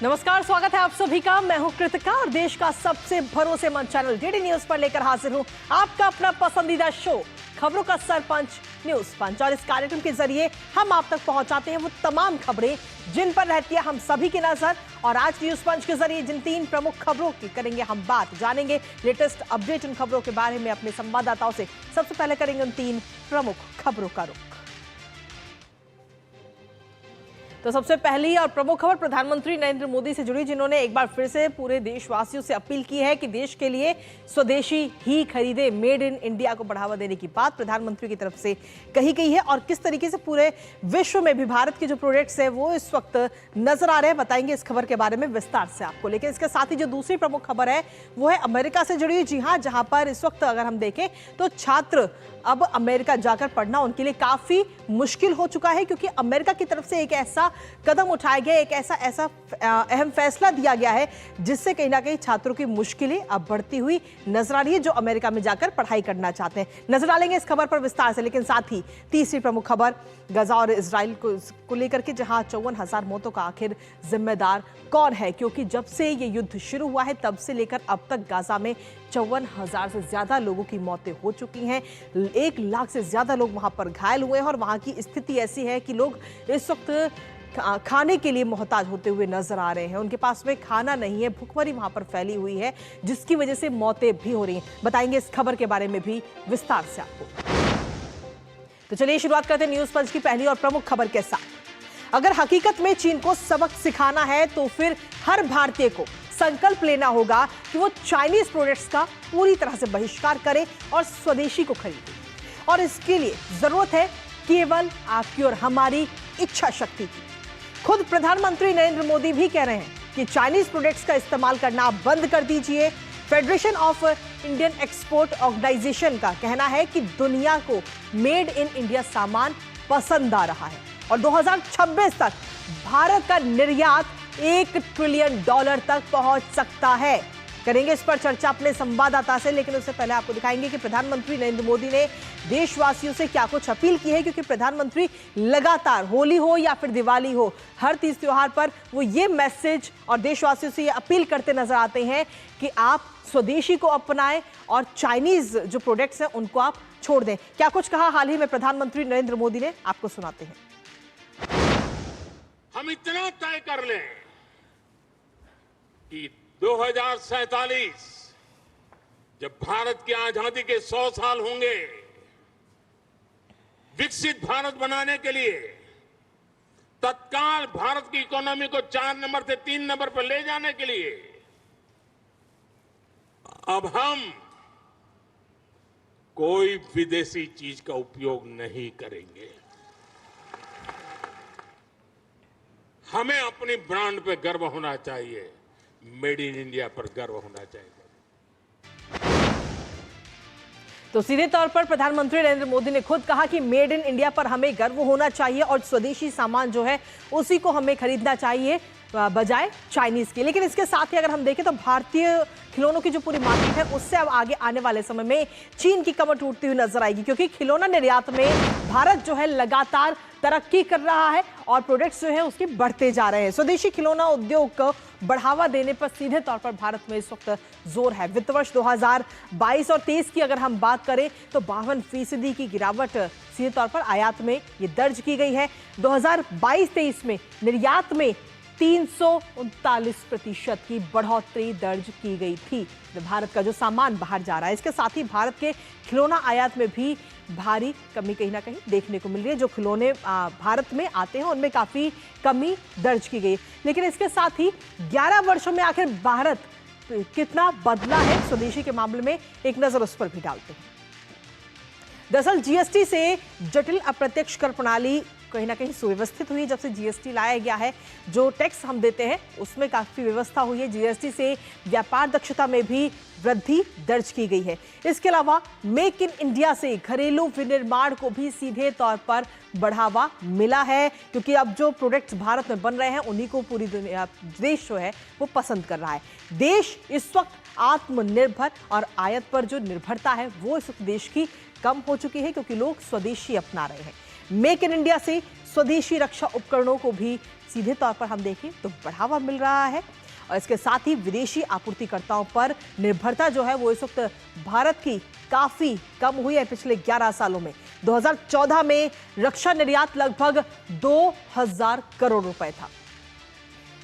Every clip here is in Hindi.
नमस्कार, स्वागत है आप सभी का। मैं हूं कृतिका और देश का सबसे भरोसेमंद चैनल डीडी न्यूज पर लेकर हाजिर हूं आपका अपना पसंदीदा शो खबरों का सरपंच न्यूज पंच। और इस कार्यक्रम के जरिए हम आप तक पहुंचाते हैं वो तमाम खबरें जिन पर रहती है हम सभी की नजर। और आज न्यूज पंच के जरिए जिन 3 प्रमुख खबरों की करेंगे हम बात, जानेंगे लेटेस्ट अपडेट उन खबरों के बारे में अपने संवाददाताओं से। सबसे पहले करेंगे उन 3 प्रमुख खबरों का रुख। तो सबसे पहली और प्रमुख खबर प्रधानमंत्री नरेंद्र मोदी से जुड़ी, जिन्होंने एक बार फिर से पूरे देशवासियों से अपील की है कि देश के लिए स्वदेशी ही खरीदे। मेड इन इंडिया को बढ़ावा देने की बात प्रधानमंत्री की तरफ से कही गई है। और किस तरीके से पूरे विश्व में भी भारत के जो प्रोडक्ट्स है वो इस वक्त नजर आ रहे हैं, बताएंगे इस खबर के बारे में विस्तार से आपको। लेकिन इसके साथ ही जो दूसरी प्रमुख खबर है वो है अमेरिका से जुड़ी हुई। जी हाँ, जहां पर इस वक्त अगर हम देखें तो छात्र अब अमेरिका जाकर पढ़ना उनके लिए काफी मुश्किल हो चुका है, क्योंकि अमेरिका की तरफ से एक ऐसा कदम उठाया गया, एक ऐसा अहम फैसला दिया गया है जिससे कहीं ना कहीं छात्रों की मुश्किलें अब बढ़ती हुई नजर आ रही है, जो अमेरिका में जाकर पढ़ाई करना चाहते हैं। नजर डालेंगे इस खबर पर विस्तार से। लेकिन साथ ही तीसरी प्रमुख खबर गजा और इजराइल को लेकर के, जहां 54,000 मौतों का आखिर जिम्मेदार कौन है, क्योंकि जब से ये युद्ध शुरू हुआ है तब से लेकर अब तक गाजा में 54,000 से ज्यादा लोगों की मौतें हो चुकी हैं। 1 लाख से ज्यादा लोग वहां पर घायल हुए हैं और वहां की स्थिति ऐसी है कि लोग इस वक्त खाने के लिए मोहताज होते हुए नजर आ रहे हैं। उनके पास में खाना नहीं है, भुखमरी वहां पर फैली हुई है, जिसकी वजह से मौतें भी हो रही हैं। बताएंगे इस खबर के बारे में भी विस्तार से आपको। तो चलिए शुरुआत करते हैं न्यूज पंच की पहली और प्रमुख खबर के साथ। अगर हकीकत में चीन को सबक सिखाना है तो फिर हर भारतीय को संकल्प लेना होगा कि वो चाइनीज प्रोडक्ट्स का पूरी तरह से बहिष्कार करे और स्वदेशी को खरीदे। और इसके लिए जरूरत है केवल आपकी और हमारी इच्छा शक्ति की। खुद प्रधानमंत्री नरेंद्र मोदी भी कह रहे हैं कि चाइनीज प्रोडक्ट्स का इस्तेमाल करना आप बंद कर दीजिए। Federation of Indian export organisation का कहना है कि दुनिया को मेड इन इंडिया सामान पसंद आ रहा है और 2026 तक भारत का निर्यात $1 ट्रिलियन तक पहुंच सकता है। करेंगे इस पर चर्चा अपने संवाददाता से, लेकिन उससे पहले आपको दिखाएंगे कि प्रधानमंत्री नरेंद्र मोदी ने देशवासियों से क्या कुछ अपील की है, क्योंकि प्रधानमंत्री लगातार होली हो या फिर दिवाली हो, हर तीज त्योहार पर वो ये मैसेज और देशवासियों से ये अपील करते नजर आते हैं कि आप स्वदेशी को अपनाएं और चाइनीज जो प्रोडक्ट्स हैं उनको आप छोड़ दें। क्या कुछ कहा हाल ही में प्रधानमंत्री नरेंद्र मोदी ने, आपको सुनाते हैं। हम इतना तय कर लें कि 2047 जब भारत की आजादी के 100 साल होंगे, विकसित भारत बनाने के लिए तत्काल भारत की इकोनॉमी को 4 नंबर से 3 नंबर पर ले जाने के लिए अब हम कोई विदेशी चीज का उपयोग नहीं करेंगे। हमें अपनी ब्रांड पे गर्व होना चाहिए, मेड इन इंडिया पर गर्व होना चाहिए। तो सीधे तौर पर प्रधानमंत्री नरेंद्र मोदी ने खुद कहा कि मेड इन इंडिया पर हमें गर्व होना चाहिए और स्वदेशी सामान जो है उसी को हमें खरीदना चाहिए बजाय चाइनीज के। लेकिन इसके साथ ही अगर हम देखें तो भारतीय खिलौनों की जो पूरी मार्केट है उससे अब आगे आने वाले समय में चीन की कमर टूटती हुई नजर आएगी, क्योंकि खिलौना निर्यात में भारत जो है लगातार तरक्की कर रहा है और प्रोडक्ट्स जो है उसके बढ़ते जा रहे हैं। स्वदेशी खिलौना उद्योग को बढ़ावा देने पर सीधे तौर पर भारत में इस वक्त जोर है। वित्त वर्ष 2022 और 23 की अगर हम बात करें तो 52% की गिरावट सीधे तौर पर आयात में ये दर्ज की गई है। 2022-23 में निर्यात में 339% की बढ़ोतरी दर्ज की गई थी, भारत का जो सामान बाहर जा रहा है। इसके साथ ही भारत के खिलौना आयात में भी भारी कमी कहीं ना कहीं देखने को मिल रही है। जो खिलौने भारत में आते हैं उनमें काफी कमी दर्ज की गई। लेकिन इसके साथ ही 11 वर्षों में आखिर भारत कितना बदला है स्वदेशी के मामले में, एक नजर उस पर भी डालते हैं। दरअसल जीएसटी से जटिल अप्रत्यक्ष कर प्रणाली कहीं ना कहीं सुव्यवस्थित हुई। जब से जीएसटी लाया गया है, जो टैक्स हम देते हैं उसमें काफी व्यवस्था हुई है। जीएसटी से व्यापार दक्षता में भी वृद्धि दर्ज की गई है। इसके अलावा मेक इन इंडिया से घरेलू विनिर्माण को भी सीधे तौर पर बढ़ावा मिला है, क्योंकि अब जो प्रोडक्ट्स भारत में बन रहे हैं उन्हीं को पूरी दुनिया देश जो है वो पसंद कर रहा है। देश इस वक्त आत्मनिर्भर और आयात पर जो निर्भरता है वो इस वक्त देश की कम हो चुकी है, क्योंकि लोग स्वदेशी अपना रहे हैं। मेक इन इंडिया से स्वदेशी रक्षा उपकरणों को भी सीधे तौर पर हम देखें तो बढ़ावा मिल रहा है और इसके साथ ही विदेशी आपूर्तिकर्ताओं पर निर्भरता जो है वो इस वक्त भारत की काफी कम हुई है। पिछले 11 सालों में 2014 में रक्षा निर्यात लगभग 2000 करोड़ रुपए था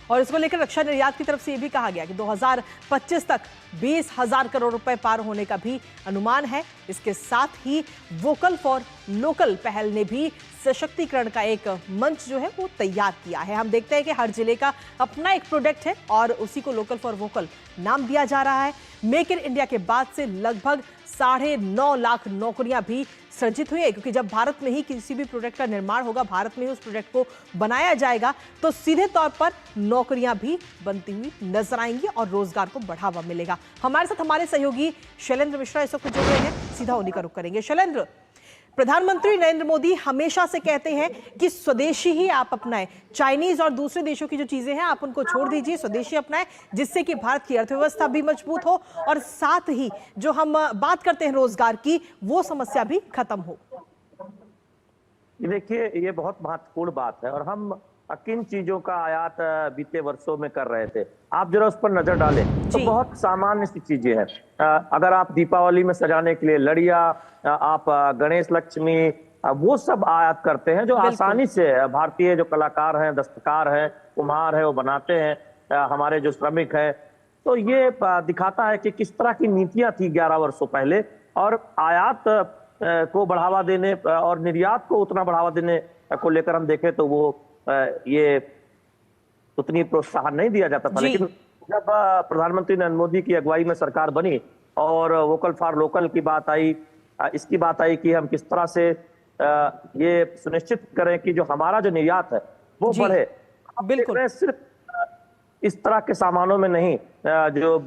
और इसको लेकर रक्षा निर्यात की तरफ से यह भी कहा गया कि 2025 तक 20,000 करोड़ रुपए पार होने का भी अनुमान है। इसके साथ ही वोकल फॉर लोकल पहल ने भी सशक्तिकरण का एक मंच जो है वो तैयार किया है। हम देखते हैं कि हर जिले का अपना एक प्रोडक्ट है और उसी को लोकल फॉर वोकल नाम दिया जा रहा है। मेक इन इंडिया के बाद से लगभग 9.5 लाख नौकरियां भी सृजित हुई है, क्योंकि जब भारत में ही किसी भी प्रोडक्ट का निर्माण होगा, भारत में ही उस प्रोडक्ट को बनाया जाएगा, तो सीधे तौर पर नौकरियां भी बनती हुई नजर आएंगी और रोजगार को बढ़ावा मिलेगा। हमारे साथ हमारे सहयोगी शैलेंद्र मिश्रा इस वक्त जुड़ रहे हैं, सीधा उन्हीं का रुख करेंगे। शैलेंद्र, प्रधानमंत्री नरेंद्र मोदी हमेशा से कहते हैं कि स्वदेशी ही आप अपनाएं, चाइनीज और दूसरे देशों की जो चीजें हैं आप उनको छोड़ दीजिए, स्वदेशी अपनाएं, जिससे कि भारत की अर्थव्यवस्था भी मजबूत हो और साथ ही जो हम बात करते हैं रोजगार की वो समस्या भी खत्म हो। देखिए, ये बहुत महत्वपूर्ण बात है और हम किन चीजों का आयात बीते वर्षों में कर रहे थे, आप जरा उस पर नजर डालें तो बहुत सामान्य सी चीजें हैं। अगर आप दीपावली में सजाने के लिए लड़ियां, आप गणेश लक्ष्मी, वो सब आयात करते हैं जो आसानी से भारतीय जो कलाकार हैं, दस्तकार हैं, कुम्हार है, वो बनाते हैं, हमारे जो श्रमिक हैं। तो ये दिखाता है कि किस तरह की नीतियां थी 11 वर्षों पहले और आयात को बढ़ावा देने और निर्यात को उतना बढ़ावा देने को लेकर हम देखें तो वो ये उतनी प्रोत्साहन नहीं दिया जाता था। लेकिन जब प्रधानमंत्री नरेंद्र मोदी की अगुवाई में सरकार बनी और वोकल फॉर लोकल की बात आई, इसकी बात आई कि हम किस तरह से ये सुनिश्चित करें कि जो हमारा जो निर्यात है वो बढ़े। बिल्कुल सिर्फ इस तरह के सामानों में नहीं, जो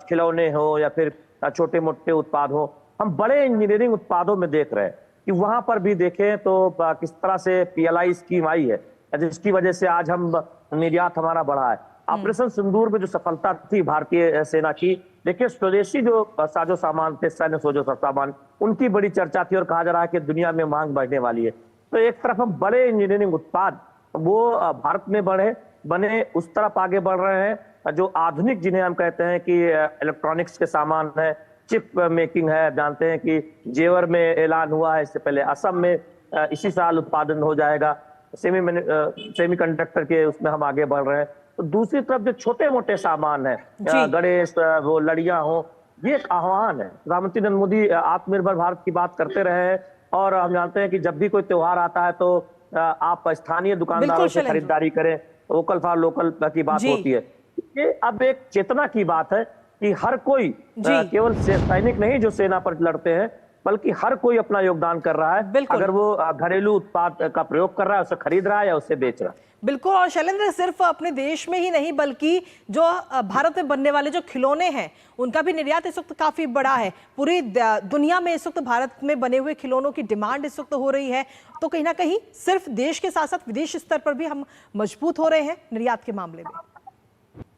खिलौने हो या फिर छोटे मोटे उत्पाद हो, हम बड़े इंजीनियरिंग उत्पादों में देख रहे हैं कि वहां पर भी देखें तो किस तरह से PLI स्कीम आई है जिसकी वजह से आज हम निर्यात हमारा बढ़ा है। ऑपरेशन सिंदूर में जो सफलता थी भारतीय सेना की, देखिए स्वदेशी जो साजो सामान थे, सैन्य साजो सामान, उनकी बड़ी चर्चा थी और कहा जा रहा है कि दुनिया में मांग बढ़ने वाली है। तो एक तरफ हम बड़े इंजीनियरिंग उत्पाद वो भारत में बने उस तरफ आगे बढ़ रहे हैं, जो आधुनिक जिन्हें हम कहते हैं कि इलेक्ट्रॉनिक्स के सामान है, चिप मेकिंग है। जानते हैं कि जेवर में ऐलान हुआ है, इससे पहले असम में इसी साल उत्पादन हो जाएगा, सेमीकंडक्टर के उसमें हम आगे बढ़ रहे हैं। तो दूसरी तरफ जो छोटे मोटे सामान है, गणेश वो लड़ियां हो, ये एक आह्वान है। प्रधानमंत्री नरेंद्र मोदी आत्मनिर्भर भारत की बात करते रहे हैं और हम जानते हैं कि जब भी कोई त्योहार आता है तो आप स्थानीय दुकानदारों से खरीदारी करें, वोकल फॉर लोकल की बात होती है। ये अब एक चेतना की बात है कि हर कोई केवल सैनिक नहीं जो सेना पर लड़ते हैं, बल्कि हर कोई अपना योगदान कर रहा है। अगर वो घरेलू उत्पाद का प्रयोग कर रहा है, उसे खरीद रहा है या उसे बेच रहा है। बिल्कुल। और शैलेंद्र, सिर्फ अपने देश में ही नहीं बल्कि जो भारत में बनने वाले जो खिलौने हैं उनका भी निर्यात इस वक्त काफी बड़ा है। पूरी दुनिया में इस वक्त भारत में बने हुए खिलौनों की डिमांड इस वक्त हो रही है। तो कहीं ना कहीं सिर्फ देश के साथ साथ विदेश स्तर पर भी हम मजबूत हो रहे हैं निर्यात के मामले में।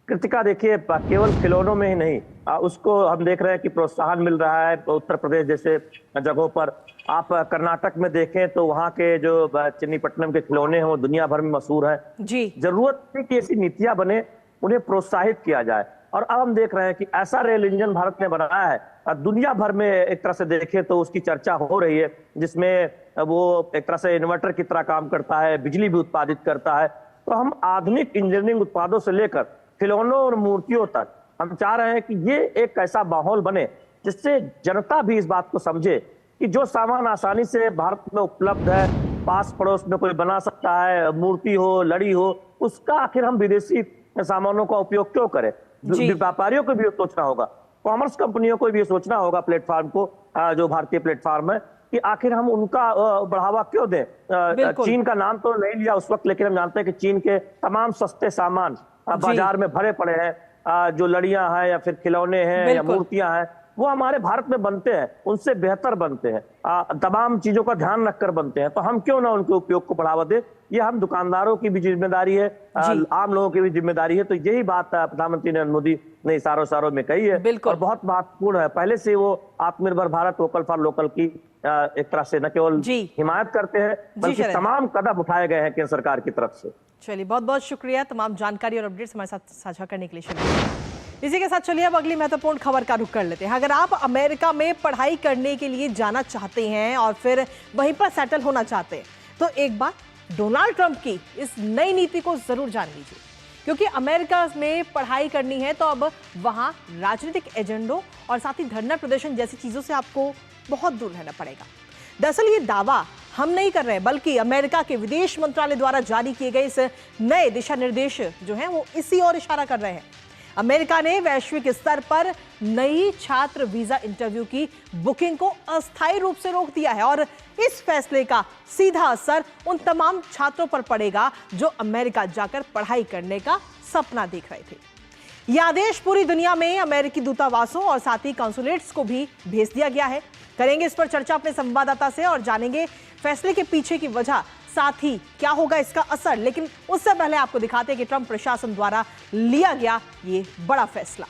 कृतिका, देखिए केवल खिलौनों में ही नहीं, उसको हम देख रहे हैं कि प्रोत्साहन मिल रहा है उत्तर प्रदेश जैसे जगहों पर। आप कर्नाटक में देखें तो वहाँ के जो चन्नीपट्टनम के खिलौने हैं वो दुनिया भर में मशहूर है जी। जरूरत है कि ऐसी नीतियां बने, उन्हें प्रोत्साहित किया जाए। और अब हम देख रहे हैं कि ऐसा रेल इंजन भारत ने बनाया है, दुनिया भर में एक तरह से देखें तो उसकी चर्चा हो रही है, जिसमें वो एक तरह से इन्वर्टर की तरह काम करता है, बिजली भी उत्पादित करता है। तो हम आधुनिक इंजीनियरिंग उत्पादों से लेकर खिलौनों और मूर्तियों तक हम चाह रहे हैं कि ये एक ऐसा माहौल बने जिससे जनता भी इस बात को समझे कि जो सामान आसानी से भारत में उपलब्ध है, पास पड़ोस में कोई बना सकता है, मूर्ति हो, लड़ी हो, उसका आखिर हम विदेशी सामानों का उपयोग क्यों करें। व्यापारियों को भी सोचना होगा, कॉमर्स कंपनियों को भी सोचना होगा, प्लेटफॉर्म को, जो भारतीय प्लेटफॉर्म है, कि आखिर हम उनका बढ़ावा क्यों दें। चीन का नाम तो नहीं लिया उस वक्त, लेकिन हम जानते हैं कि चीन के तमाम सस्ते सामान बाजार में भरे पड़े हैं, जो लड़ियां हैं या फिर खिलौने हैं या मूर्तियां हैं, वो हमारे भारत में बनते हैं, उनसे बेहतर बनते हैं, तमाम चीजों का ध्यान रखकर बनते हैं, तो हम क्यों ना उनके उपयोग को बढ़ावा दें। ये हम दुकानदारों की भी जिम्मेदारी है, आम लोगों की भी जिम्मेदारी है। तो यही बात प्रधानमंत्री नरेंद्र मोदी ने इशारों में कही है और बहुत महत्वपूर्ण है। पहले से वो आत्मनिर्भर भारत, वोकल फॉर लोकल की एक तरह से न केवल हिमायत करते हैं बल्कि तमाम कदम उठाए गए हैं केंद्र सरकार की तरफ से। चलिए, बहुत बहुत शुक्रिया तमाम जानकारी और अपडेट्स हमारे साथ साझा करने के लिए। इसी के साथ चलिए अब अगली महत्वपूर्ण खबर का रुख कर लेते हैं। अगर आप अमेरिका में पढ़ाई करने के लिए जाना चाहते हैं और फिर वहीं पर सेटल होना चाहते हैं तो एक बार डोनाल्ड ट्रंप की इस नई नीति को जरूर जान लीजिए, क्योंकि अमेरिका में पढ़ाई करनी है तो अब वहां राजनीतिक एजेंडों और साथ ही धरना प्रदर्शन जैसी चीजों से आपको बहुत दूर रहना पड़ेगा। दरअसल ये दावा हम नहीं कर रहे बल्कि अमेरिका के विदेश मंत्रालय द्वारा जारी किए गए इस नए दिशा निर्देश जो हैं वो इसी ओर इशारा कर रहे हैं। अमेरिका ने वैश्विक स्तर पर नई छात्र वीजा इंटरव्यू की बुकिंग को अस्थायी रूप से रोक दिया है और इस फैसले का सीधा असर उन तमाम छात्रों पर पड़ेगा जो अमेरिका जाकर पढ़ाई करने का सपना देख रहे थे। यह आदेश पूरी दुनिया में अमेरिकी दूतावासों और साथ ही कॉन्सुलेट्स को भी भेज दिया गया है। करेंगे इस पर चर्चा अपने संवाददाता से और जानेंगे फैसले के पीछे की वजह, साथ ही क्या होगा इसका असर। लेकिन उससे पहले आपको दिखाते हैं कि ट्रंप प्रशासन द्वारा लिया गया ये बड़ा फैसला।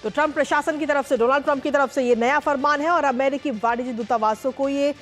तो ट्रंप प्रशासन की तरफ से, डोनाल्ड ट्रंप की तरफ से ये नया फरमान है और अमेरिकी वाणिज्य दूतावासों को ये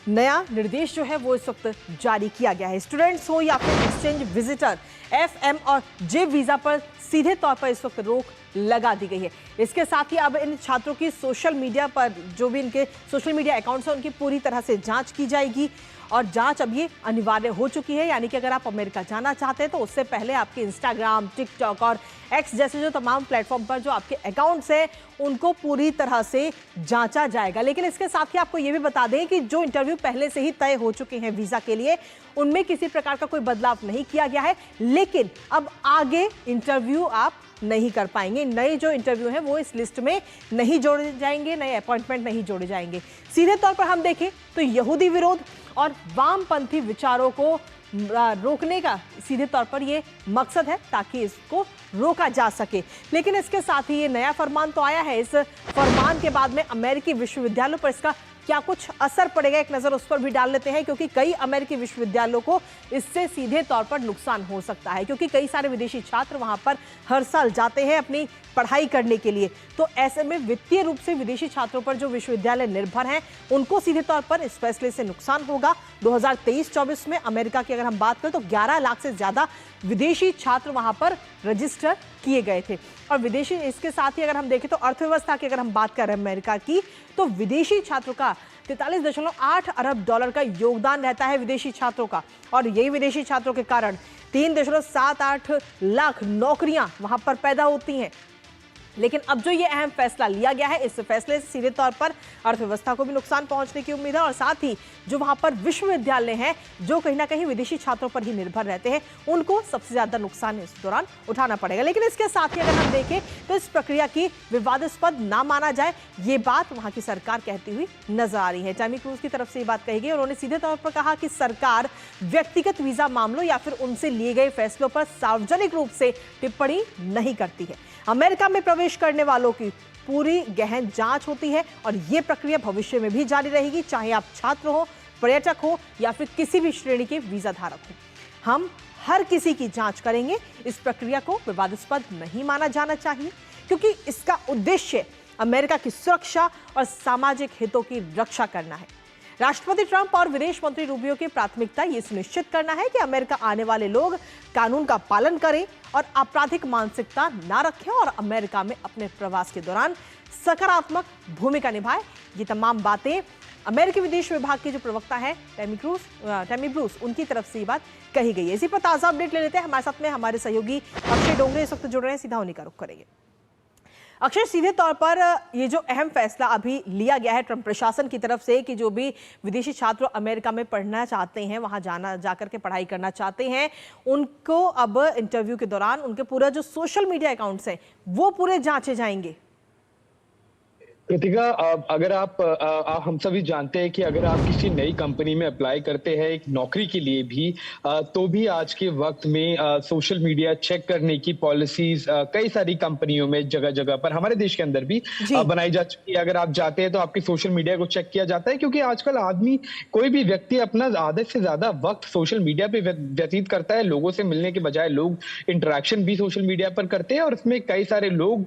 नया निर्देश जो है वो इस वक्त जारी किया गया है। स्टूडेंट्स हो या फिर एक्सचेंज विजिटर, FM और J वीजा पर सीधे तौर पर इस वक्त रोक लगा दी गई है। इसके साथ ही अब इन छात्रों की सोशल मीडिया पर जो भी इनके सोशल मीडिया अकाउंट्स हैं उनकी पूरी तरह से जांच की जाएगी और जांच अब ये अनिवार्य हो चुकी है। यानी कि अगर आप अमेरिका जाना चाहते हैं तो उससे पहले आपके इंस्टाग्राम, टिकटॉक और एक्स जैसे जो तमाम प्लेटफॉर्म पर जो आपके अकाउंट्स हैं उनको पूरी तरह से जांचा जाएगा। लेकिन इसके साथ ही आपको ये भी बता दें कि जो इंटरव्यू पहले से ही तय हो चुके हैं वीजा के लिए, उनमें किसी प्रकार का कोई बदलाव नहीं किया गया है। लेकिन अब आगे इंटरव्यू आप नहीं कर पाएंगे। नए जो इंटरव्यू हैं वो इस लिस्ट में नहीं जोड़े जाएंगे, नए अपॉइंटमेंट नहीं जोड़े जाएंगे। सीधे तौर पर हम देखें तो यहूदी विरोध और वामपंथी विचारों को रोकने का सीधे तौर पर ये मकसद है ताकि इसको रोका जा सके। लेकिन इसके साथ ही ये नया फरमान तो आया है। इस फरमान के बाद में अमेरिकी विश्वविद्यालयों पर इसका क्या कुछ असर पड़ेगा, एक नजर उस पर भी डाल लेते हैं, क्योंकि कई अमेरिकी विश्वविद्यालयों को इससे सीधे तौर पर नुकसान हो सकता है, क्योंकि कई सारे विदेशी छात्र वहां पर हर साल जाते हैं अपनी पढ़ाई करने के लिए। तो ऐसे में वित्तीय रूप से विदेशी छात्रों पर जो विश्वविद्यालय निर्भर हैं उनको सीधे तौर पर इस फैसले से नुकसान होगा। 2023-24 में अमेरिका की अगर हम बात करें तो 11 लाख से ज्यादा विदेशी छात्र वहां पर रजिस्टर किए गए थे। और विदेशी, इसके साथ ही अगर हम देखें तो अर्थव्यवस्था की अगर हम बात करें अमेरिका की, तो विदेशी छात्रों का 43.8 अरब डॉलर का योगदान रहता है विदेशी छात्रों का। और यही विदेशी छात्रों के कारण 3.78 लाख नौकरियां वहां पर पैदा होती हैं। लेकिन अब जो ये अहम फैसला लिया गया है, इस फैसले से सीधे तौर पर अर्थव्यवस्था को भी नुकसान पहुंचने की उम्मीद है और साथ ही जो वहां पर विश्वविद्यालय हैं जो कहीं ना कहीं विदेशी छात्रों पर ही निर्भर रहते हैं उनको सबसे ज्यादा नुकसान इस दौरान उठाना पड़ेगा। लेकिन इसके साथ ही अगर हम देखें तो इस प्रक्रिया की विवादास्पद ना माना जाए, ये बात वहां की सरकार कहती हुई नजर आ रही है। टैमी क्रूज की तरफ से ये बात कही गई। उन्होंने सीधे तौर पर कहा कि सरकार व्यक्तिगत वीजा मामलों या फिर उनसे लिए गए फैसलों पर सार्वजनिक रूप से टिप्पणी नहीं करती है। अमेरिका में प्रवेश करने वालों की पूरी गहन जांच होती है और यह प्रक्रिया भविष्य में भी जारी रहेगी, चाहे आप छात्र हो, पर्यटक हो या फिर किसी भी श्रेणी के वीजा धारक हो। हम हर किसी की जांच करेंगे। इस प्रक्रिया को विवादास्पद नहीं माना जाना चाहिए, क्योंकि इसका उद्देश्य अमेरिका की सुरक्षा और सामाजिक हितों की रक्षा करना है। राष्ट्रपति ट्रंप और विदेश मंत्री रूबियो की प्राथमिकता ये सुनिश्चित करना है कि अमेरिका आने वाले लोग कानून का पालन करें और आपराधिक मानसिकता ना रखें और अमेरिका में अपने प्रवास के दौरान सकारात्मक भूमिका निभाएं। ये तमाम बातें अमेरिकी विदेश विभाग के जो प्रवक्ता है टैमी ब्रूस, उनकी तरफ से ये बात कही गई है। इसी पर ताजा अपडेट ले लेते हैं। हमारे साथ में हमारे सहयोगी अक्षय डोंगरे इस वक्त जुड़ रहे हैं, सीधा उन्हीं का रुख करेंगे। अक्षय, सीधे तौर पर ये जो अहम फैसला अभी लिया गया है ट्रंप प्रशासन की तरफ से कि जो भी विदेशी छात्र अमेरिका में पढ़ना चाहते हैं, वहां जाकर के पढ़ाई करना चाहते हैं, उनको अब इंटरव्यू के दौरान उनके पूरा जो सोशल मीडिया अकाउंट्स हैं वो पूरे जांचे जाएंगे। कृतिका, अगर आप हम सभी जानते हैं कि अगर आप किसी नई कंपनी में अप्लाई करते हैं एक नौकरी के लिए भी, तो भी आज के वक्त में सोशल मीडिया चेक करने की पॉलिसीज कई सारी कंपनियों में जगह जगह पर, हमारे देश के अंदर भी बनाई जा चुकी है। अगर आप जाते हैं तो आपकी सोशल मीडिया को चेक किया जाता है, क्योंकि आजकल आदमी, कोई भी व्यक्ति अपना आधे से ज्यादा वक्त सोशल मीडिया पे व्यतीत करता है। लोगों से मिलने के बजाय लोग इंटरेक्शन भी सोशल मीडिया पर करते हैं, और उसमें कई सारे लोग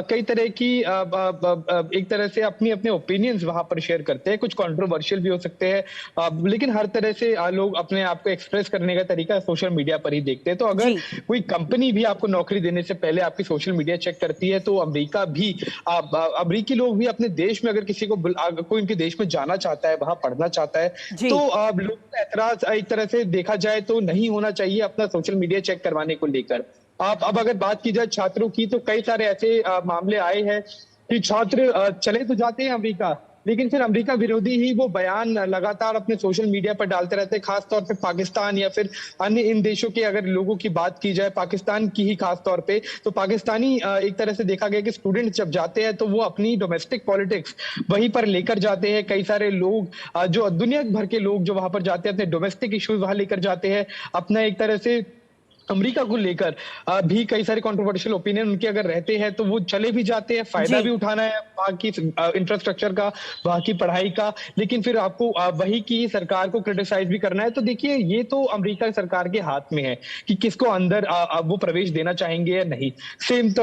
कई तरह की एक तरह से अपनी अपने ओपिनियंस वहां पर शेयर करते हैं। कुछ कंट्रोवर्शियल भी हो सकते हैं, लेकिन हर तरह से लोग अपने आप को एक्सप्रेस करने का तरीका सोशल मीडिया पर ही देखते हैं। तो अगर कोई कंपनी भी आपको नौकरी देने से पहले आपकी सोशल मीडिया चेक करती है, तो अमेरिका भी, अमेरिकी लोग भी अपने देश में अगर किसी को कोई उनके देश में जाना चाहता है, वहां पढ़ना चाहता है, तो लोगों का एतराज एक तरह से देखा जाए तो नहीं होना चाहिए अपना सोशल मीडिया चेक करवाने को लेकर। अब अगर बात की जाए छात्रों की, तो कई सारे ऐसे मामले आए हैं कि छात्र चले तो जाते हैं अमेरिका, लेकिन फिर अमेरिका विरोधी ही वो बयान लगातार अपने सोशल मीडिया पर डालते रहते हैं। खासतौर पे पाकिस्तान या फिर अन्य इन देशों के अगर लोगों की बात की जाए, पाकिस्तान की ही खासतौर पे, तो पाकिस्तानी एक तरह से देखा गया कि स्टूडेंट जब जाते हैं तो वो अपनी डोमेस्टिक पॉलिटिक्स वहीं पर लेकर जाते हैं। कई सारे लोग जो दुनिया भर के लोग जो वहां पर जाते हैं, अपने डोमेस्टिक इश्यूज वहां लेकर जाते हैं। अपना एक तरह से अमेरिका को लेकर भी कई सारे कंट्रोवर्शियल ओपिनियन उनके अगर रहते हैं, तो वो चले भी जाते हैं। फायदा भी उठाना है वहां की इंफ्रास्ट्रक्चर का, वहां की पढ़ाई का, लेकिन फिर आपको वही की सरकार को क्रिटिसाइज भी करना है। तो देखिए, ये तो अमेरिका सरकार के हाथ में है कि किसको अंदर वो प्रवेश देना चाहेंगे या नहीं। सेम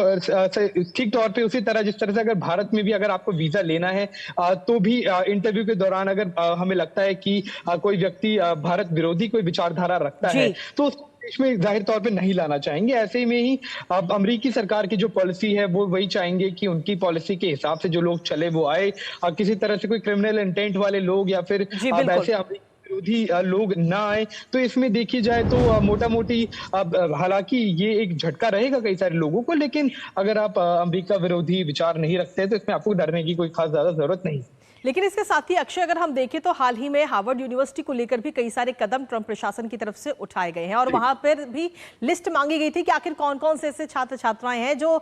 ठीक तौर पे उसी तरह, जिस तरह से अगर भारत में भी अगर आपको वीजा लेना है, तो भी इंटरव्यू के दौरान अगर हमें लगता है कि कोई व्यक्ति भारत विरोधी कोई विचारधारा रखता है, तो देश में जाहिर तौर पे नहीं लाना चाहेंगे। ऐसे में ही अब अमेरिकी सरकार की जो पॉलिसी है, वो वही चाहेंगे कि उनकी पॉलिसी के हिसाब से जो लोग चले वो आए, किसी तरह से कोई क्रिमिनल इंटेंट वाले लोग या फिर वैसे विरोधी लोग ना आए। तो इसमें देखी जाए तो मोटा मोटी, हालांकि ये एक झटका रहेगा कई सारे लोगों को, लेकिन अगर आप अमेरिका विरोधी विचार नहीं रखते तो इसमें आपको डरने की कोई खास ज्यादा जरूरत नहीं। लेकिन इसके साथ ही अक्षय, अगर हम देखें तो हाल ही में हार्वर्ड यूनिवर्सिटी को लेकर भी कई सारे कदम ट्रंप प्रशासन की तरफ से उठाए गए हैं, और वहां पर भी लिस्ट मांगी गई थी कि आखिर कौन कौन से ऐसे छात्र छात्राएं हैं जो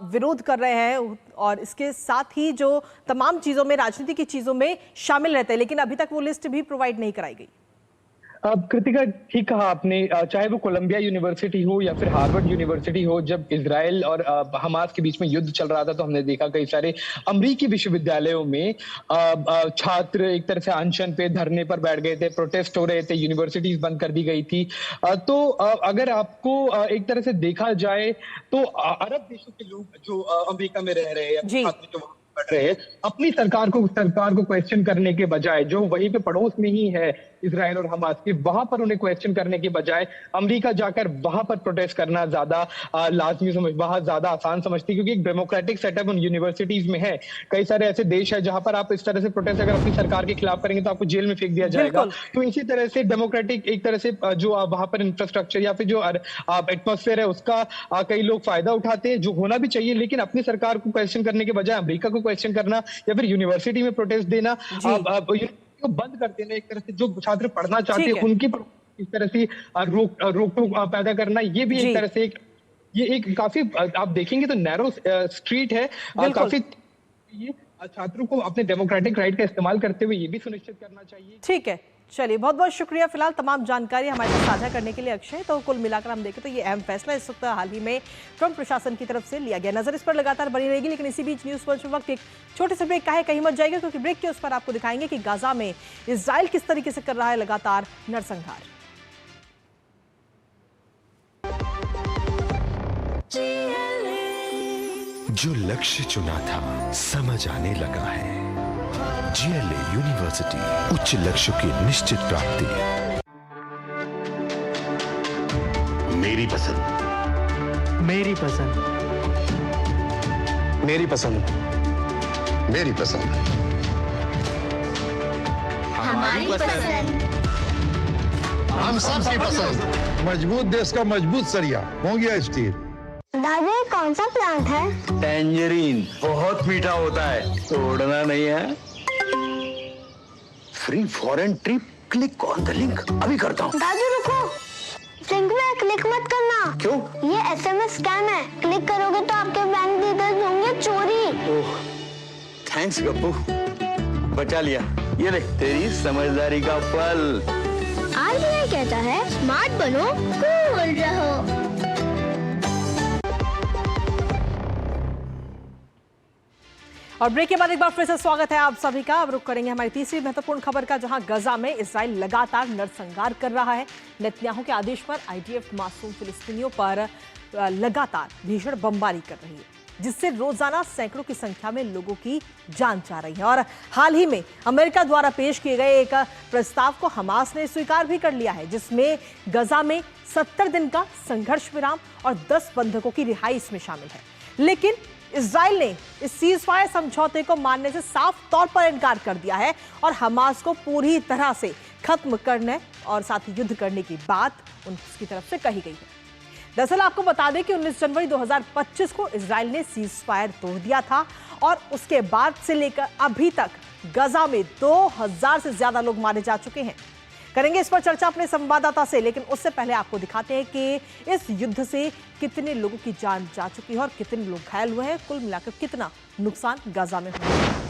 विरोध कर रहे हैं, और इसके साथ ही जो तमाम चीजों में, राजनीति की चीजों में शामिल रहते हैं, लेकिन अभी तक वो लिस्ट भी प्रोवाइड नहीं कराई गई। अब कृतिका, ठीक कहा आपने, चाहे वो कोलंबिया यूनिवर्सिटी हो या फिर हार्वर्ड यूनिवर्सिटी हो, जब इजराइल और हमास के बीच में युद्ध चल रहा था, तो हमने देखा कई सारे अमेरिकी विश्वविद्यालयों में छात्र एक तरह से अनशन पे, धरने पर बैठ गए थे, प्रोटेस्ट हो रहे थे, यूनिवर्सिटीज बंद कर दी गई थी। तो अगर आपको एक तरह से देखा जाए तो अरब देशों के लोग जो अमेरिका में रह रहे हैं, छात्र जो पढ़ रहे हैं, अपनी सरकार को क्वेश्चन करने के बजाय, जो वहीं पे पड़ोस में ही है इजराइल और हमास के, वहां पर उन्हें क्वेश्चन करने के बजाय अमेरिका जाकर वहां पर प्रोटेस्ट करना ज्यादा लाजमी वहां ज्यादा आसान समझती, क्योंकि एक डेमोक्रेटिक सेटअप उन यूनिवर्सिटीज में है। कई सारे ऐसे देश है जहां पर आप इस तरह से प्रोटेस्ट अगर अपनी सरकार के खिलाफ करेंगे तो आपको जेल में फेंक दिया जाएगा। तो इसी तरह से डेमोक्रेटिक एक तरह से जो वहां पर इंफ्रास्ट्रक्चर या फिर जो एटमॉस्फेयर है, उसका कई लोग फायदा उठाते हैं, जो होना भी चाहिए। लेकिन अपनी सरकार को क्वेश्चन करने के बजाय अमेरिका को क्वेश्चन करना या फिर यूनिवर्सिटी में प्रोटेस्ट देना, को बंद कर देना, एक तरह से जो छात्र पढ़ना चाहते हैं उनकी इस तरह से रोक टोक पैदा करना, ये भी एक तरह से ये एक काफी, आप देखेंगे तो नैरो स्ट्रीट है। काफी ये छात्रों को अपने डेमोक्रेटिक राइट का इस्तेमाल करते हुए ये भी सुनिश्चित करना चाहिए। ठीक है, चलिए, बहुत बहुत शुक्रिया फिलहाल तमाम जानकारी हमारे साथ साझा करने के लिए अक्षय। तो कुल मिलाकर हम देखें तो ये अहम फैसला इस वक्त हाल ही में ट्रंप प्रशासन की तरफ से लिया गया। नजर इस पर लगातार बनी रहेगी, लेकिन इसी बीच न्यूज पंच वक्त एक छोटे से ब्रेक का है, कहीं मत जाएगा, क्योंकि ब्रेक के उस पर आपको दिखाएंगे कि गाजा में इजराइल किस तरीके से कर रहा है लगातार नरसंहार। जो लक्ष्य चुना था समझ आने लगा है। GLA यूनिवर्सिटी, उच्च लक्ष्य की निश्चित प्राप्ति। मेरी पसंद, मेरी पसंद, मेरी पसंद, मेरी पसंद, हमारी पसंद, हम सबकी पसंद। मजबूत देश का मजबूत सरिया हो गया स्टील। दादा, ये कौन सा प्लांट है? टैंजरीन, बहुत मीठा होता है, तोड़ना नहीं है। Free foreign trip, click on the link, अभी करता हूँ। दादू रुको, लिंक में क्लिक मत करना। क्यों? ये SMS स्कैम है, क्लिक करोगे तो आपके बैंक डिटेल्स होंगे चोरी। ओह, थैंक्स गप्पू, बचा लिया। ये देख तेरी समझदारी का फल। आरबीआई कहता है स्मार्ट बनो, कूल रहो। और ब्रेक के बाद एक बार फिर से स्वागत है आप सभी का। अब रुक करेंगे हमारी तीसरी महत्वपूर्ण खबर का, जहां गजा में इजराइल लगातार नरसंहार कर रहा है। नेतन्याहू के आदेश पर आईडीएफ मासूम फिलिस्तीनियों पर लगातार भीषण बमबारी कर रही है, जिससे रोजाना सैकड़ों की संख्या में लोगों की जान जा रही है। और हाल ही में अमेरिका द्वारा पेश किए गए एक प्रस्ताव को हमास ने स्वीकार भी कर लिया है, जिसमें गजा में 70 दिन का संघर्ष विराम और 10 बंधकों की रिहाई इसमें शामिल है। लेकिन इजराइल ने इस सीजफायर समझौते को मानने से साफ तौर पर इनकार कर दिया है और हमास को पूरी तरह से खत्म करने और साथ ही युद्ध करने की बात उनकी तरफ से कही गई है। दरअसल आपको बता दें कि 19 जनवरी 2025 को इजराइल ने सीजफायर तोड़ दिया था और उसके बाद से लेकर अभी तक गजा में 2000 से ज्यादा लोग मारे जा चुके हैं। करेंगे इस पर चर्चा अपने संवाददाता से, लेकिन उससे पहले आपको दिखाते हैं कि इस युद्ध से कितने लोगों की जान जा चुकी है और कितने लोग घायल हुए हैं, कुल मिलाकर कितना नुकसान गाजा में हुआ है।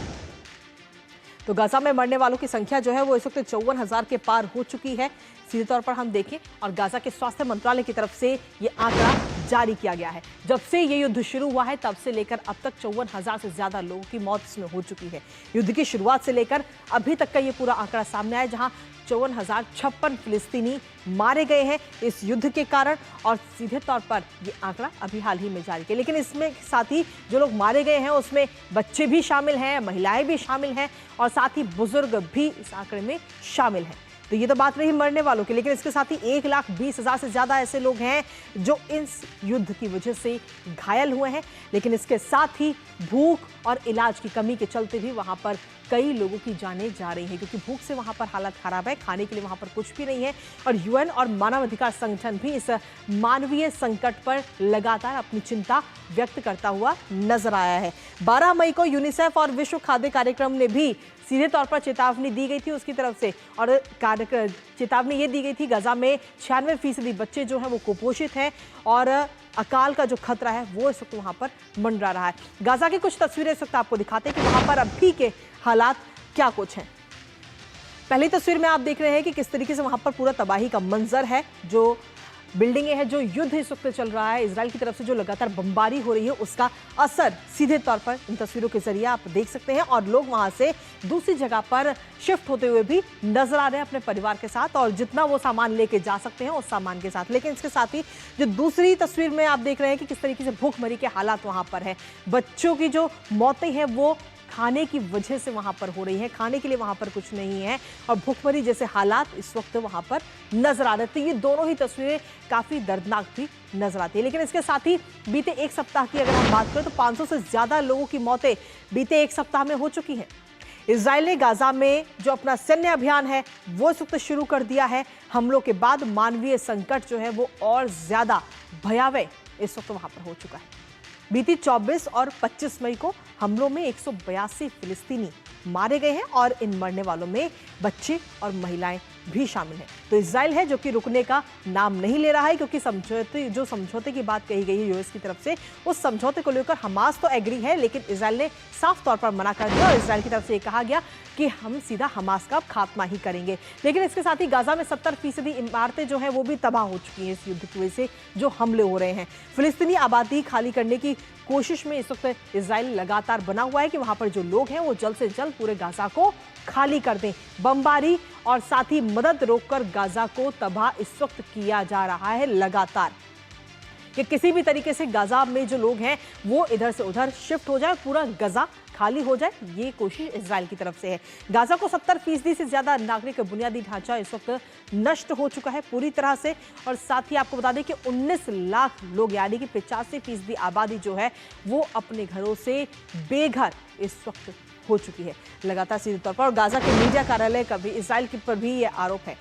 तो गाजा में मरने वालों की संख्या जो है वो इस वक्त 54,000 के पार हो चुकी है, सीधे तौर पर हम देखें। और गाजा के स्वास्थ्य मंत्रालय की तरफ से ये आंकड़ा जारी किया गया है। जब से ये युद्ध शुरू हुआ है तब से लेकर अब तक 54,000 से ज्यादा लोगों की मौत इसमें हो चुकी है। युद्ध की शुरुआत से लेकर अभी तक का ये पूरा आंकड़ा सामने आया, जहां 54,056 फिलिस्तीनी मारे गए हैं इस युद्ध के कारण। और सीधे तौर पर ये आंकड़ा अभी हाल ही में जारी किया, लेकिन इसमें साथ ही जो लोग मारे गए हैं उसमें बच्चे भी शामिल हैं, महिलाएं भी शामिल हैं और साथ ही बुजुर्ग भी इस आंकड़े में शामिल हैं। तो ये तो बात रही मरने वालों की, लेकिन इसके साथ ही 1,20,000 से ज्यादा ऐसे लोग हैं जो इस युद्ध की वजह से घायल हुए हैं। लेकिन इसके साथ ही भूख और इलाज की कमी के चलते भी वहां पर कई लोगों की जानें जा रही हैं, क्योंकि भूख से वहां पर हालत खराब है, खाने के लिए वहां पर कुछ भी नहीं है। और यूएन और मानवाधिकार संगठन भी इस मानवीय संकट पर लगातार अपनी चिंता व्यक्त करता हुआ नजर आया है। 12 मई को यूनिसेफ और विश्व खाद्य कार्यक्रम ने भी सीधे तौर पर चेतावनी दी गई थी उसकी तरफ से, और चेतावनी ये दी गई थी गजा में 96% बच्चे जो हैं वो कुपोषित हैं और अकाल का जो खतरा है वो इस वक्त वहां पर मंडरा रहा है। गाजा की कुछ तस्वीरें इस वक्त आपको दिखाते हैं कि वहां पर अभी के हालात क्या कुछ हैं। पहली तस्वीर में आप देख रहे हैं कि किस तरीके से वहां पर पूरा तबाही का मंजर है। जो बिल्डिंगें हैं, जो युद्ध इस वक्त चल रहा है, इजराइल की तरफ से जो लगातार बमबारी हो रही है, उसका असर सीधे तौर पर इन तस्वीरों के जरिए आप देख सकते हैं। और लोग वहां से दूसरी जगह पर शिफ्ट होते हुए भी नजर आ रहे हैं अपने परिवार के साथ, और जितना वो सामान लेके जा सकते हैं उस सामान के साथ। लेकिन इसके साथ ही जो दूसरी तस्वीर में आप देख रहे हैं कि किस तरीके से भूखमरी के हालात वहां पर है। बच्चों की जो मौतें हैं वो खाने की वजह से वहां पर हो रही है, खाने के लिए वहां पर कुछ नहीं है और भूखमरी जैसे हालात इस वक्त वहां पर नजर आ रहे थे। ये दोनों ही तस्वीरें काफी दर्दनाक भी नजर आती है। लेकिन इसके साथ ही बीते एक सप्ताह की अगर हम बात करें तो 500 से ज्यादा लोगों की मौतें बीते एक सप्ताह में हो चुकी हैं। इजराइल ने गाजा में जो अपना सैन्य अभियान है वो इस वक्त शुरू कर दिया है। हमलों के बाद मानवीय संकट जो है वो और ज्यादा भयावह इस वक्त वहां पर हो चुका है। बीती 24 और 25 मई को हमलों में 182 फिलिस्तीनी मारे गए हैं और इन मरने वालों में बच्चे और महिलाएं भी शामिल हैं। तो इजराइल है जो कि रुकने का नाम नहीं ले रहा है, क्योंकि समझौते की बात कही गई है यूएस की तरफ से, उस समझौते को लेकर हमास तो एग्री है, लेकिन इजराइल ने साफ तौर पर मना कर दिया और इजराइल की तरफ से ये कहा गया कि हम सीधा हमास का खात्मा ही करेंगे। लेकिन इसके साथ ही गाजा में 70% इमारतें जो हैं वो भी तबाह हो चुकी हैं इस युद्ध की वजह से जो हमले हो रहे हैं। फिलिस्तीनी आबादी खाली करने की कोशिश में इस वक्त इजराइल लगातार बना हुआ है कि वहां पर जो लोग हैं वो जल्द से जल्द पूरे गाजा को खाली कर दें। बमबारी और साथ ही मदद रोककर गाजा को तबाह इस वक्त किया जा रहा है लगातार, कि किसी भी तरीके से गाजा में जो लोग हैं वो इधर से उधर शिफ्ट हो जाए, पूरा गाजा खाली हो जाए, ये कोशिश इजराइल की तरफ से है। गाजा को 70% से ज्यादा नागरिक बुनियादी ढांचा इस वक्त नष्ट हो चुका है पूरी तरह से। और साथ ही आपको बता दें कि 19 लाख लोग यानी कि 85% आबादी जो है वो अपने घरों से बेघर इस वक्त हो चुकी है लगातार सीधे तौर पर। और गाजा के मीडिया कार्यालय का भी इजराइल पर भी ये आरोप है।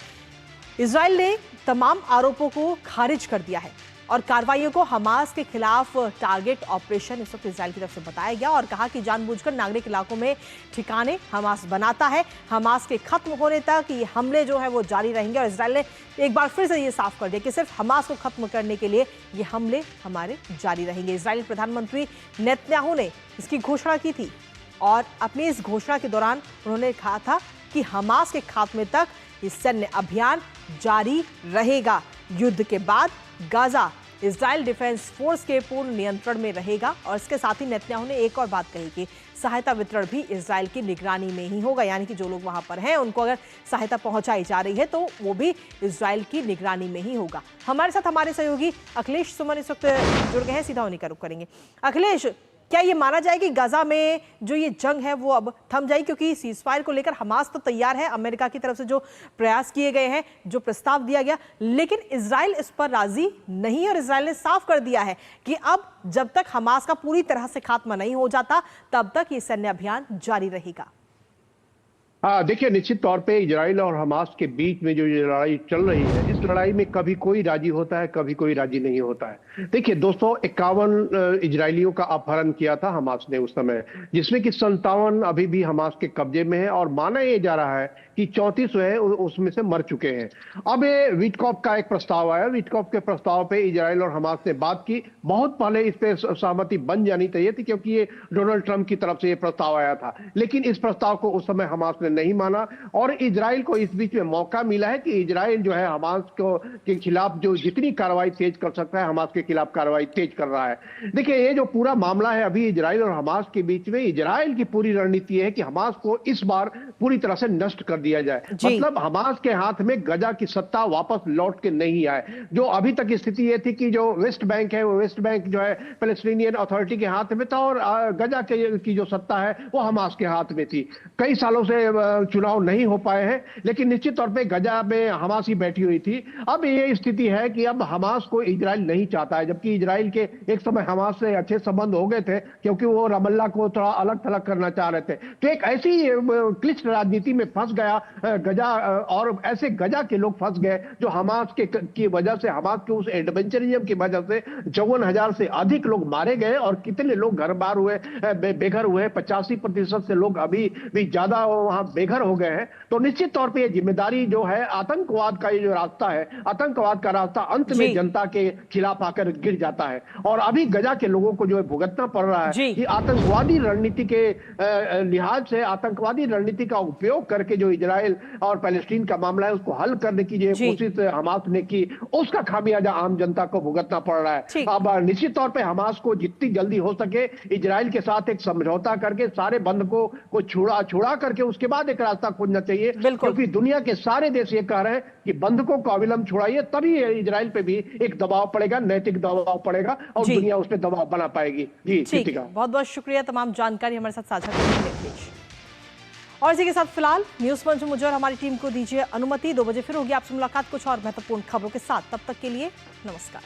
इजराइल ने तमाम आरोपों को खारिज कर दिया है और कार्रवाइयों को हमास के खिलाफ टारगेट ऑपरेशन इस वक्त इजराइल की तरफ से बताया गया और कहा कि जानबूझकर नागरिक इलाकों में ठिकाने हमास बनाता है। हमास के खत्म होने तक ये हमले जो है वो जारी रहेंगे। और इजराइल ने एक बार फिर से ये साफ कर दिया कि सिर्फ हमास को खत्म करने के लिए ये हमले हमारे जारी रहेंगे। इजराइली प्रधानमंत्री नेतन्याहू ने इसकी घोषणा की थी और अपनी इस घोषणा के दौरान उन्होंने कहा था कि हमास के खात्मे तक ये सैन्य अभियान जारी रहेगा। युद्ध के बाद गाजा इजराइल डिफेंस फोर्स के पूर्ण नियंत्रण में रहेगा और इसके साथ ही नेतन्याहू ने एक और बात कही कि सहायता वितरण भी इजराइल की निगरानी में ही होगा, यानी कि जो लोग वहां पर हैं उनको अगर सहायता पहुंचाई जा रही है तो वो भी इजराइल की निगरानी में ही होगा। हमारे साथ हमारे सहयोगी अखिलेश सुमन इस वक्त जुड़ गए हैं, सीधा उन्हीं का रुख करेंगे। अखिलेश, क्या ये माना जाए कि गाजा में जो ये जंग है वो अब थम जाएगी, क्योंकि सीजफायर को लेकर हमास तो तैयार है, अमेरिका की तरफ से जो प्रयास किए गए हैं, जो प्रस्ताव दिया गया, लेकिन इजराइल इस पर राजी नहीं है और इजराइल ने साफ कर दिया है कि अब जब तक हमास का पूरी तरह से खात्मा नहीं हो जाता तब तक ये सैन्य अभियान जारी रहेगा। हाँ, देखिए, निश्चित तौर पे इजराइल और हमास के बीच में जो ये लड़ाई चल रही है, इस लड़ाई में कभी कोई राजी होता है, कभी कोई राजी नहीं होता है। देखिए, 251 इजरायलियों का अपहरण किया था हमास ने उस समय, जिसमें कि 57 अभी भी हमास के कब्जे में है और माना ये जा रहा है कि 34 जो है उसमें से मर चुके हैं। अब ये विटकॉफ का एक प्रस्ताव आया, विटकॉफ के प्रस्ताव पे इजराइल और हमास ने बात की। बहुत पहले इस पे सहमति बन जानी चाहिए थी, क्योंकि ये डोनाल्ड ट्रंप की तरफ से ये प्रस्ताव आया था, लेकिन इस प्रस्ताव को उस समय हमास ने नहीं माना और इजराइल को इस बीच में मौका मिला है कि इजराइल जो है हमास के खिलाफ जो जितनी कार्रवाई तेज कर सकता है, हमास के खिलाफ कार्रवाई तेज कर रहा है। देखिए, ये जो पूरा मामला है अभी इजराइल और हमास के बीच में, इजराइल की पूरी रणनीति है कि हमास को इस बार पूरी तरह से नष्ट कर दिया जाए, मतलब हमास के हाथ में गजा की सत्ता वापस लौट के नहीं आए। जो अभी तक स्थिति ये थी कि जो वेस्ट बैंक है, वो वेस्ट बैंक जो है पैलेस्टीनियन अथॉरिटी के हाथ में था और गजा की जो सत्ता है वो हमास के हाथ में थी। कई सालों से चुनाव नहीं हो पाए हैं, लेकिन निश्चित तौर पे गजा में हमास ही बैठी हुई थी। अब ये स्थिति है कि अब हमास को इजराइल नहीं चाहता है, जबकि इजराइल के एक समय हमास से अच्छे संबंध हो गए थे, क्योंकि वो रमल्ला को थोड़ा अलग थलग करना चाह रहे थे। तो एक ऐसी क्लिष्ट राजनीति में फंस गया गजा, और ऐसे गजा के लोग फंस गए जो हमास की वजह से, हमास के उस एडवेंचरिज्म की वजह से 54,000 से अधिक लोग मारे गए और कितने लोग घर बार हुए, बेघर हुए। 85% से लोग अभी भी ज्यादा वहां बेघर हो गए हैं। तो निश्चित तौर पे ये जिम्मेदारी जो है, आतंकवाद का ये जो रास्ता है, आतंकवाद का रास्ता अंत में जनता के खिलाफ आकर गिर जाता है और अभी गजा के लोगों को जो है भुगतना पड़ रहा है कि आतंकवादी रणनीति के लिहाज से, आतंकवादी रणनीति का उपयोग करके जो इजराइल और पैलेस्टीन का मामला है उसको हल करने की जो कोशिश हमास ने की, उसका खामियाजा आम जनता को भुगतना पड़ रहा है। अब निश्चित तौर पे हमास को जितनी जल्दी हो सके इजराइल के साथ एक समझौता करके सारे बंधकों को छुड़ा करके उसके बाद एक रास्ता खोजना चाहिए, क्योंकि दुनिया के सारे देश ये कह रहे हैं कि बंधकों को अविलंब छुड़ाइए, तभी इजराइल पे भी एक दबाव पड़ेगा, नैतिक दबाव पड़ेगा और दुनिया उस पर दबाव बना पाएगी। जी ठीक है, बहुत बहुत शुक्रिया तमाम जानकारी हमारे साथ साझा करने के लिए। और इसी के साथ फिलहाल न्यूज मंच में मुझे और हमारी टीम को दीजिए अनुमति। 2 बजे फिर होगी आपसे मुलाकात कुछ और महत्वपूर्ण खबरों के साथ। तब तक के लिए नमस्कार।